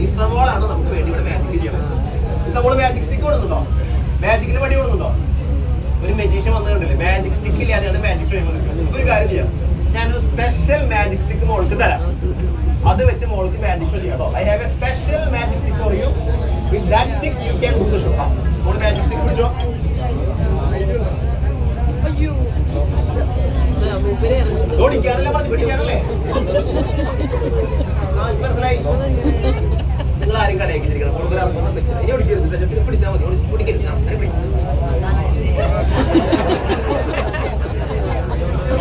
ഇസമോളാണ് നമുക്ക് വേണ്ടി ഇവിടെ മാജിക് ചെയ്യണം. ഇസമോള് മാജിക് സ്റ്റിക്ക് കൊടുക്കുന്നുണ്ടോ? മാജിക്കിന് പണി കൊടുക്കുന്നുണ്ടോ? ഒരു മെജീഷ്യൻ വന്നു കണ്ടില്ലേ, മാജിക് സ്റ്റിക്ക് ഇല്ലാതെയാണ് മാജിക് ഷോ ചെയ്യുന്നത്. ഒരു കാര്യം ചെയ്യാം, ഞാനൊരു സ്പെഷ്യൽ മാജിക് സ്റ്റിക്ക് മോൾക്ക് തരാം. അത് വെച്ച് മോൾക്ക് മാജിക് ഷോ ചെയ്യാം. I have a special magic stick for you. With that stick you can do the show. മോൾ മാജിക് സ്റ്റിക്ക് പിടിച്ചോ. ഓടിക്കാനല്ലേ പറഞ്ഞു, പിടിക്കാനല്ലേ? മനസ്സിലായി? നിങ്ങൾ ആരും കളിയാക്കിയിരിക്കണം. ഇനി ഓടിക്കരുത്, ജസ്റ്റ് പിടിച്ചാൽ മതി. ഓടിക്കരുത്.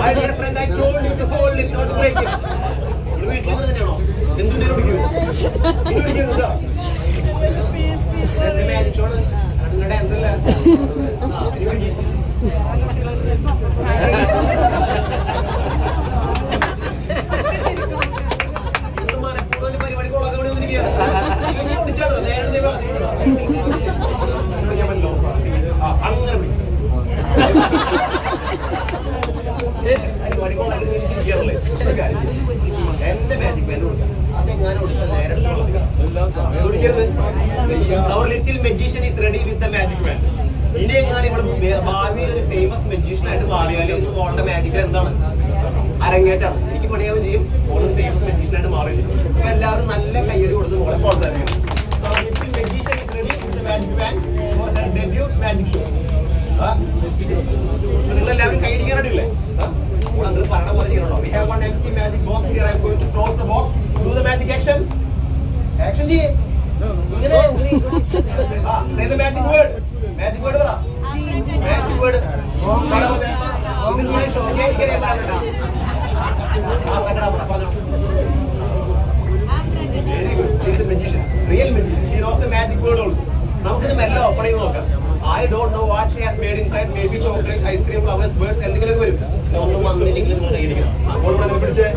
My dear friend, I told you to hold it, not to break it. ഇത് വീട്ടിൽ തന്നെയാണോ? എന്തുകൊണ്ടും ഓടിക്കരുത്. ഇനി ഓടിക്കരുത്. എന്റെ മാജിക് ഷോ ആണ്, ഡാൻസ് അല്ല. ഇനി ഓടിക്കും. എന്റെ മാജിക് പേൻ കൊടുക്കാം, അതെങ്ങാനും കൊടുക്കാൻ നേരെ അവർ little magician is ready with the magic pen. ഇനി എങ്ങനെ നമ്മൾ ഭാവിയിൽ ഒരു ഫേമസ് മെജീഷ്യൻ ആയിട്ട് മാറിയാൽ മോളുടെ മാജിക്കിൽ എന്താണ് അരങ്ങേറ്റാണ്. എനിക്ക് പണിയാവും ചെയ്യും, മോള് ഫേമസ് മെജീഷ്യൻ ആയിട്ട് മാറില്ല. അപ്പൊ എല്ലാവരും നല്ല കയ്യടി കൊടുത്ത് മോളെ പ്രോത്സാഹിപ്പിക്കണം. Magician is ready with the magic pen for the debut magic show. നിങ്ങളെല്ലാവരും കൈയടിക്കാനായിട്ടില്ലേ? നിങ്ങൾ പറയണ പോലെ ചെയ്യണോ? We have one empty magic box here. I am going to close the box. Do the magic action. Action ചെയ്യേ. ഇങ്ങനെ say the magic word. Magic word പറ. Magic word. പറ പോലെ. This is my show. ഇങ്ങനെ പറയണ്ട. പറഞ്ഞോ. Very good. She is a magician. Real magician. She knows the magic word also. നമുക്കിത് മെല്ലെ ഓപ്പൺ ചെയ്ത് നോക്കാം. I don't know what she has made inside. Maybe chocolate, ice cream, flowers, birds, എന്തെങ്കിലുമൊക്കെ വരും. ഒന്നും വന്നില്ലെങ്കിൽ നിങ്ങൾ കൈയടിക്കണം. അപ്പോൾ പിടിച്ചേ